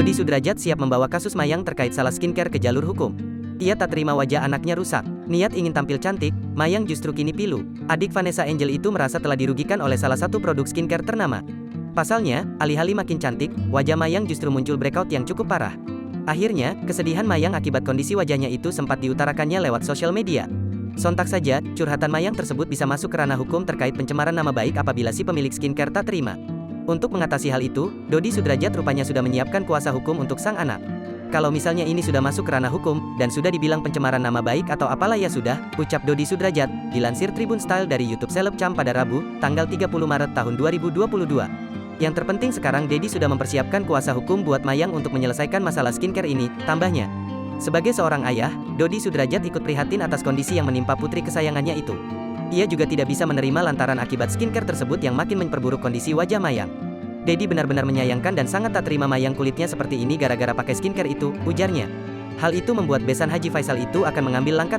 Dodi Sudrajat siap membawa kasus Mayang terkait salah skincare ke jalur hukum. Ia tak terima wajah anaknya rusak. Niat ingin tampil cantik, Mayang justru kini pilu. Adik Vanessa Angel itu merasa telah dirugikan oleh salah satu produk skincare ternama. Pasalnya, alih-alih makin cantik, wajah Mayang justru muncul breakout yang cukup parah. Akhirnya, kesedihan Mayang akibat kondisi wajahnya itu sempat diutarakannya lewat sosial media. Sontak saja, curhatan Mayang tersebut bisa masuk ke ranah hukum terkait pencemaran nama baik apabila si pemilik skincare tak terima. Untuk mengatasi hal itu, Dodi Sudrajat rupanya sudah menyiapkan kuasa hukum untuk sang anak. Kalau misalnya ini sudah masuk ke ranah hukum, dan sudah dibilang pencemaran nama baik atau apalah ya sudah, ucap Dodi Sudrajat, dilansir Tribun Style dari YouTube Selebgram pada Rabu, tanggal 30 Maret tahun 2022. Yang terpenting sekarang Dedi sudah mempersiapkan kuasa hukum buat Mayang untuk menyelesaikan masalah skincare ini, tambahnya. Sebagai seorang ayah, Dodi Sudrajat ikut prihatin atas kondisi yang menimpa putri kesayangannya itu. Ia juga tidak bisa menerima lantaran akibat skincare tersebut yang makin memperburuk kondisi wajah Mayang. Dedi benar-benar menyayangkan dan sangat tak terima Mayang kulitnya seperti ini gara-gara pakai skincare itu, ujarnya. Hal itu membuat besan Haji Faisal itu akan mengambil langkah